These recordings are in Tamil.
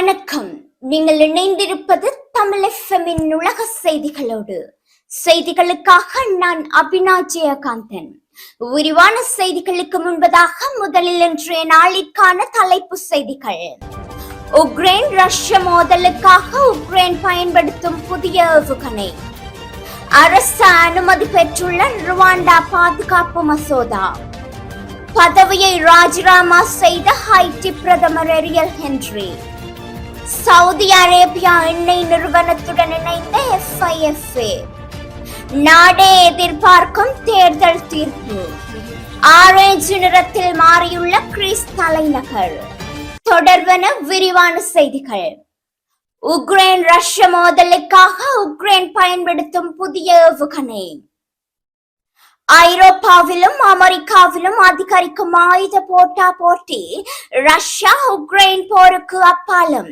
வணக்கம். நீங்கள் இணைந்திருப்பது தமிழ் எஃப்எம்மின் உலக செய்திகளோடு. செய்திகளுக்காக நான் அபினா ஜெயகாந்தன். விரிவான செய்திகளுக்கு முன்பதாக முதலில் இன்றைய நாளிற்கான தலைப்பு செய்திகள். உக்ரைன் ரஷ்ய மோதலுக்காக உக்ரைன் பயன்படுத்தும் புதிய ஏவுகணை. அரசு அனுமதி பெற்றுள்ள ருவாண்டா பாதுகாப்பு மசோதா. பதவியை ராஜினாமா செய்த ஹைட்டி பிரதமர் ஏரியல் ஹென்றி. சவுதி அரேபியா எண்ணெய் நிறுவனத்துடன் இணைந்த FIFA. நாடே எதிர்பார்க்கும் தேர்தல் தீர்ப்பு. ஆரஞ்சு நிறத்தில் மாறியுள்ள கிரீஸ் தலைநகர். தொடர்வன விரிவான செய்திகள். உக்ரைன் ரஷ்ய மோதலுக்காக உக்ரைன் பயன்படுத்தும் புதிய ஏவுகணை. ஐரோப்பாவிலும் அமெரிக்காவிலும் அதிகரிக்கும் ஆயுத போட்டி ரஷ்யா உக்ரைன் போருக்கு அப்பாலும்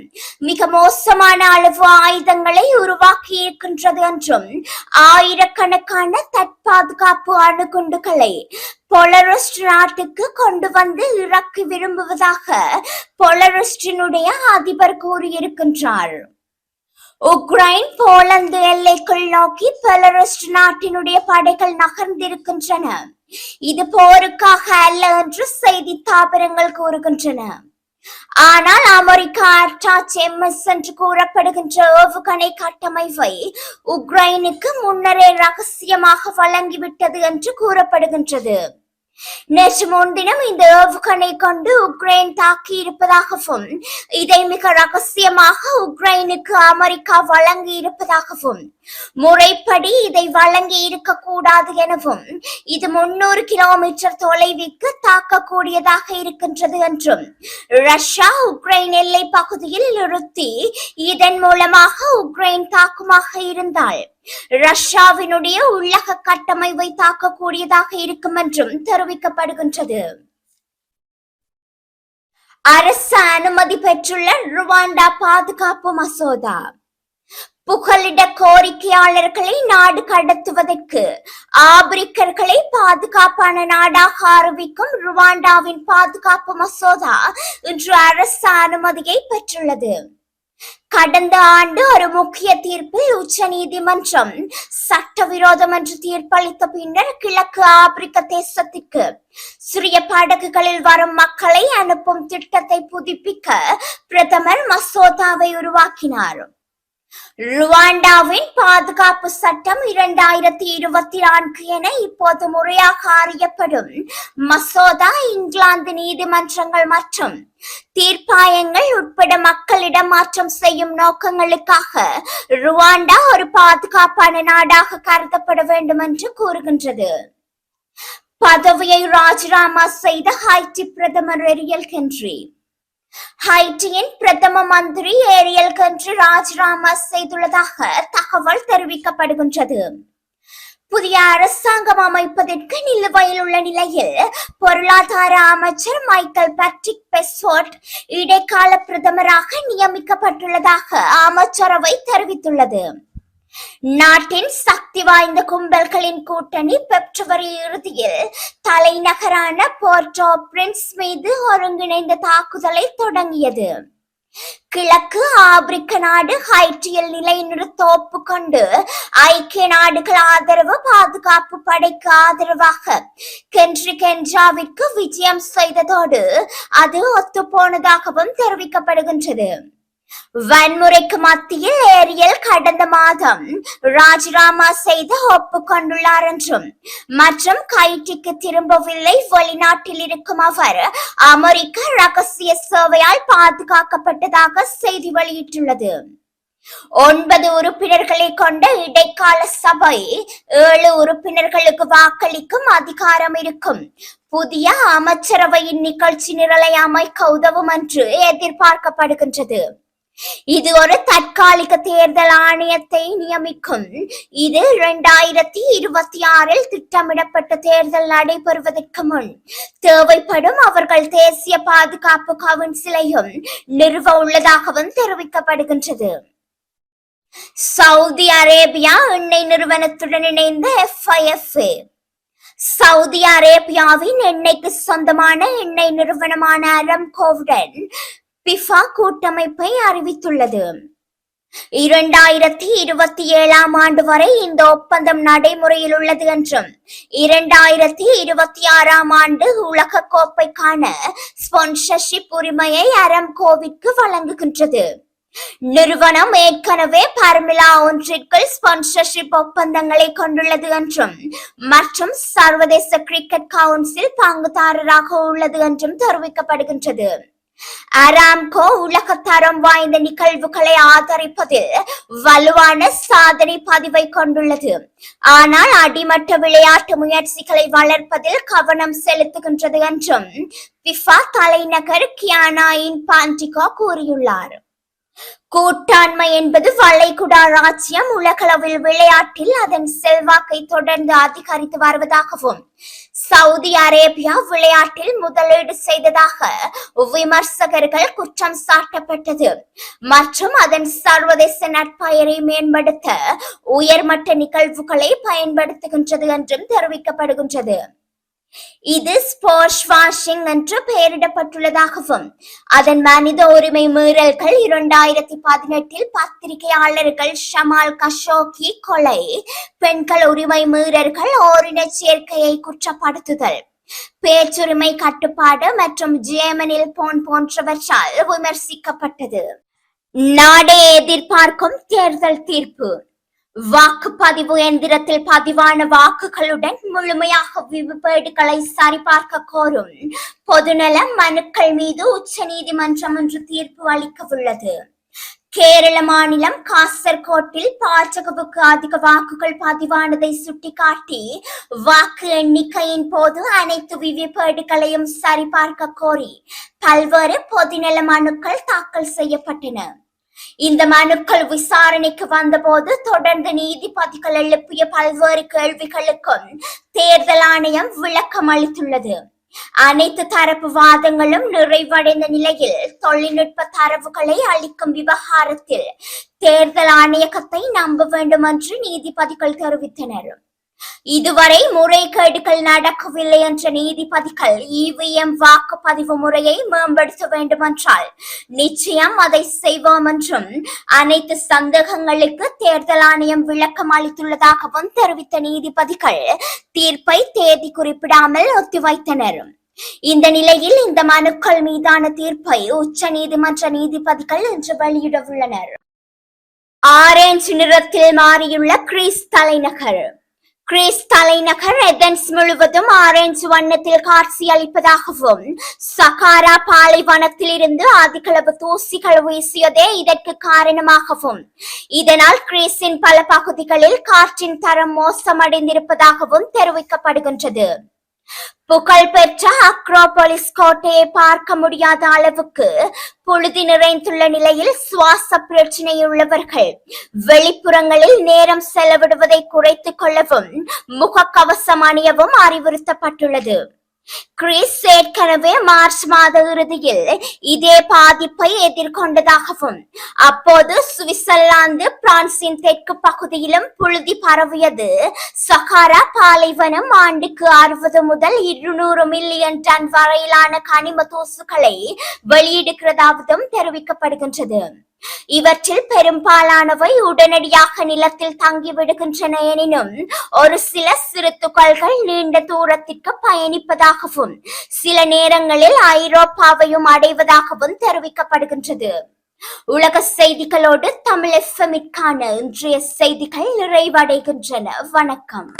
மிக மோசமான அளவு ஆயுதங்களை உருவாக்கி இருக்கின்றது என்றும் ஆயிரக்கணக்கான தற்பாதுகாப்பு அணுகுண்டுகளை பொலரிஸ்ட் நாட்டுக்கு கொண்டு வந்து இறக்கி விரும்புவதாக பொலரிஸ்டினுடைய அதிபர் கூறியிருக்கின்றார். உக்ரைன் போலந்து எல்லைக்குள் நோக்கி பெலரஸ் நாட்டினுடைய படைகள் நகர்ந்திருக்கின்றன. இது போருக்காக அல்ல என்று செய்தி தாபரங்கள் கூறுகின்றன. ஆனால் அமெரிக்கா ATACMS என்று கூறப்படுகின்ற ஏவுகணை கட்டமைப்பை உக்ரைனுக்கு முன்னரே ரகசியமாக வழங்கிவிட்டது என்று கூறப்படுகின்றது. நேற்று முன்தினம் இந்த ஏவுகணை கொண்டு உக்ரைன் தாக்கி இருப்பதாகவும் இதை மிக ரகசியமாக உக்ரைனுக்கு அமெரிக்கா வழங்கி இருப்பதாகவும் முறைப்படி இதை வழங்கி இருக்க கூடாது எனவும் இது 300 கிலோமீட்டர் தொலைவிற்கு தாக்கக்கூடியதாக இருக்கின்றது என்றும் ரஷ்யா உக்ரைன் எல்லை பகுதியில் நிறுத்தி இதன் மூலமாக உக்ரைன் தாக்குமாக இருந்தால் ரஷ்யாவினுடைய உள்ளக கட்டமைப்பை தாக்கக்கூடியதாக இருக்கும் என்றும் தெரிவிக்கப்படுகின்றது. அரசு அனுமதி பெற்றுள்ள ருவாண்டா பாதுகாப்பு மசோதா. புகலிட கோரிக்கையாளர்களை நாடு கடத்துவதற்கு ஆப்பிரிக்கர்களை பாதுகாப்பான நாடாக அறிவிக்கும் ருவாண்டாவின் பாதுகாப்பு மசோதா இன்று அரசு அனுமதியை பெற்றுள்ளது. கடந்த ஆண்டு ஒரு முக்கிய தீர்ப்பில் உச்ச நீதிமன்றம் சட்டவிரோதம் என்று தீர்ப்பளித்த பின்னர் கிழக்கு ஆப்பிரிக்க தேசத்திற்கு சிறிய படகுகளில் வரும் மக்களை அனுப்பும் திட்டத்தை புதுப்பிக்க பிரதமர் மசோதாவை உருவாக்கினார். ருவாண்டாவின் பாதுகாப்பு சட்டம் 2024 என இப்போது முறையாக அறியப்படும் மசோதா இங்கிலாந்து நீதிமன்றங்கள் மற்றும் தீர்ப்பாயங்கள் உட்பட மக்களிடம் மாற்றம் செய்யும் நோக்கங்களுக்காக ருவாண்டா ஒரு பாதுகாப்பான நாடாக கருதப்பட வேண்டும் என்று கூறுகின்றது. பதவியை ராஜினாமா செய்த ஹைட்டி பிரதமர் ஏரியல் ஹென்றி. ஹைட்டியின் பிரதம மந்திரி ஏரியல் ஹென்றி ராஜினாமா செய்துள்ளதாக தகவல் தெரிவிக்கப்படுகின்றது. புதிய அரசாங்கம் அமைப்பதற்கு நிலுவையில் உள்ள நிலையில் பொருளாதார அமைச்சர் மைக்கேல் பேட்ரிக் பெஸ்ஃபோர்ட் இடைக்கால பிரதமராக நியமிக்கப்பட்டுள்ளதாக அமைச்சரவை தெரிவித்துள்ளது. நாட்டின் சக்தி வாய்ந்த கும்பல்களின் கூட்டணி பிப்ரவரி இறுதியில் தலைநகரான போர்ட்டோ பிரின்ஸ் மீது ஒருங்கிணைந்த தாக்குதலை தொடங்கியது. கிழக்கு ஆப்பிரிக்க நாடு ஹைட்டியில் நிலைநிறுத்த ஒப்புக்கொண்டு ஐக்கிய நாடுகள் ஆதரவு பாதுகாப்பு படைக்கு ஆதரவாக ஹென்றி கென்ஜாவிற்கு விஜயம் செய்ததோடு அது ஒத்துப்போனதாகவும் தெரிவிக்கப்படுகின்றது. வன்முறைக்கு மத்தியில் ஏரியல் கடந்த மாதம் ராஜினாமா செய்து ஒப்புக்கொண்டுள்ளார் என்றும் மற்றும் ஹைட்டிக்கு திரும்பவில்லை. வெளிநாட்டில் இருக்கும் அவர் அமெரிக்க ரகசிய சேவையால் பாதுகாக்கப்பட்டதாக செய்தி வெளியிட்டுள்ளது. 9 உறுப்பினர்களை கொண்ட இடைக்கால சபை 7 உறுப்பினர்களுக்கு வாக்களிக்கும் அதிகாரம் இருக்கும். புதிய அமைச்சரவையின் நிகழ்ச்சி நிரலை அமைக்க உதவும் என்று எதிர்பார்க்கப்படுகின்றது. இது ஒரு தற்காலிக தேர்தல் ஆணையத்தை நியமிக்கும். இது 2026 திட்டமிடப்பட்ட தேர்தல் நடைபெறுவதற்கு முன் தேவைப்படும் அவர்கள் தேசிய பாதுகாப்பு கவுன்சிலையும் நிறுவ உள்ளதாகவும் தெரிவிக்கப்படுகின்றது. சவுதி அரேபியா எண்ணெய் நிறுவனத்துடன் இணைந்த FIFA. சவுதி அரேபியாவின் எண்ணெய்க்கு சொந்தமான எண்ணெய் நிறுவனமான அரம்கோவுடன் பிஃபா கூட்டமைப்பை அறிவித்துள்ளது. 2027 ஆண்டு வரை இந்த ஒப்பந்தம் நடைமுறையில் உள்ளது என்றும் 2026 ஆண்டு உலக கோப்பைக்கான ஸ்பான்சர்ஷிப் உரிமையை அரம்கோவிற்கு வழங்குகின்றது. நிறுவனம் ஏற்கனவே பார்முலா ஒன்றிற்குள் ஸ்பான்சர்ஷிப் ஒப்பந்தங்களை கொண்டுள்ளது என்றும் மற்றும் சர்வதேச கிரிக்கெட் கவுன்சில் பங்குதாரராக உள்ளது என்றும் தெரிவிக்கப்படுகின்றது. அராம்கோ உலக தரம் வாய்ந்த நிகழ்வுகளை ஆதரிப்பதில் வலுவான சாதனை பதிவை கொண்டுள்ளது. ஆனால் அடிமட்ட விளையாட்டு முயற்சிகளை வளர்ப்பதில் கவனம் செலுத்துகின்றது என்றும் பிஃபா தலைநகர் கியானா இன்ஃபான்டினோ கூறியுள்ளார். கூட்டாண்மை என்பது வளைகுடா ராஜ்யம் உலகளவில் விளையாட்டில் அதன் செல்வாக்கை தொடர்ந்து அதிகரித்து வருவதாகவும் சவுதி அரேபியா விளையாட்டில் முதலீடு செய்ததாக விமர்சகர்கள் குற்றம் சாட்டப்பட்டது மற்றும் அதன் சர்வதேச நட்பெயரை மேம்படுத்த உயர்மட்ட நிகழ்வுகளை பயன்படுத்துகின்றது என்றும் தெரிவிக்கப்படுகின்றது. இது ஸ்போர்ட்ஸ் வாஷிங் என்று பெயரிடப்பட்டுள்ளதாகவும் அதன் மனித உரிமை மீறல்கள் 2018 பத்திரிகையாளர்கள் ஷமால் கஷோகி கொலை, பெண்கள் உரிமை மீறல்கள், ஓரின சேர்க்கையை குற்றப்படுத்துதல், பேச்சுரிமை கட்டுப்பாடு மற்றும் ஜேமனில் போன்றவற்றால் விமர்சிக்கப்பட்டது. நாடே எதிர்பார்க்கும் தேர்தல் தீர்ப்பு. வாக்குப்பதிவு எந்திரத்தில் பதிவான வாக்குகளுடன் முழுமையாக விதிமுறைகளை சரிபார்க்க கோரும் பொதுநல மனுக்கள் மீது உச்ச நீதிமன்றம் இன்று தீர்ப்பு அளிக்க உள்ளது. கேரள மாநிலம் காசர்கோட்டில் பாஜகவுக்கு அதிக வாக்குகள் பதிவானதை சுட்டிக்காட்டி வாக்கு எண்ணிக்கையின் போது அனைத்து விதிமுறைகளையும் சரிபார்க்க கோரி பல்வேறு பொதுநல மனுக்கள் தாக்கல் செய்யப்பட்டன. இந்த மனுக்கள் விசாரணைக்கு வந்தபோது தொடர்ந்து நீதிபதிகள் எழுப்பிய பல்வேறு கேள்விகளுக்கும் தேர்தல் ஆணையம் விளக்கம் அளித்துள்ளது. அனைத்து தரப்பு வாதங்களும் நிறைவடைந்த நிலையில் தொழில்நுட்ப தரவுகளை அளிக்கும் விவகாரத்தில் தேர்தல் ஆணையகத்தை நம்ப வேண்டும் என்று நீதிபதிகள் தெரிவித்தனர். இதுவரை முறைகேடுகள் நடக்கவில்லை என்ற நீதிபதிகள் இவிஎம் வாக்குப்பதிவு முறையை மேம்படுத்த வேண்டும் என்றால் நிச்சயம் அதை செய்வோம் என்றும் அனைத்து சந்தேகங்களுக்கு தேர்தல் ஆணையம் விளக்கம் அளித்துள்ளதாகவும் தெரிவித்த நீதிபதிகள் தீர்ப்பை தேதி குறிப்பிடாமல் ஒத்திவைத்தனர். இந்த நிலையில் இந்த மனுக்கள் மீதான தீர்ப்பை உச்ச நீதிமன்ற நீதிபதிகள் இன்று வெளியிட உள்ளனர். ஆரஞ்சு நிறத்தில் மாறியுள்ள கிரீஸ் தலைநகர். கிரீஸ் தலைநகர் ஏதென்ஸ் முழுவதும் ஆரஞ்சு வண்ணத்தில் காட்சியளிப்பதாகவும் சகாரா பாலைவனத்தில் இருந்து அதிகளவு தூசிகள் வீசியதே இதற்கு காரணமாகவும் இதனால் கிரீஸின் பல பகுதிகளில் காற்றின் தரம் மோசமடைந்திருப்பதாகவும் தெரிவிக்கப்படுகின்றது. புகழ்பெற்ற அக்ரோபோலிஸ் கோட்டையை பார்க்க முடியாத அளவுக்கு புழுதி நிறைந்துள்ள நிலையில் சுவாச பிரச்சனை உள்ளவர்கள் வெளிப்புறங்களில் நேரம் செலவிடுவதை குறைத்துக் கொள்ளவும் முகக்கவசம் அணியவும் அறிவுறுத்தப்பட்டுள்ளது. கிரீஸ் ஏற்கனவே மார்ச் மாத இறுதியில் இதே பாதிப்பை எதிர்கொண்டதாகவும் அப்போது சுவிட்சர்லாந்து பிரான்சின் தெற்கு பகுதியிலும் புழுதி பரவியது. சகாரா பாலைவனம் ஆண்டுக்கு 60 முதல் 200 மில்லியன் டன் வரையிலான கனிம தூசுகளை வெளியிடுகிறதாகவும் தெரிவிக்கப்படுகின்றது. இவற்றில் பெரும்பாலானவை உடனடியாக நிலத்தில் தங்கிவிடுகின்றன. எனினும் ஒரு சில சிறு துகள்கள் நீண்ட தூரத்திற்கு பயணிப்பதாகவும் சில நேரங்களில் ஐரோப்பாவையும் அடைவதாகவும் தெரிவிக்கப்படுகின்றது. உலக செய்திகளோடு தமிழ் எஃப்எம்மிற்கான இன்றைய செய்திகள் நிறைவடைகின்றன. வணக்கம்.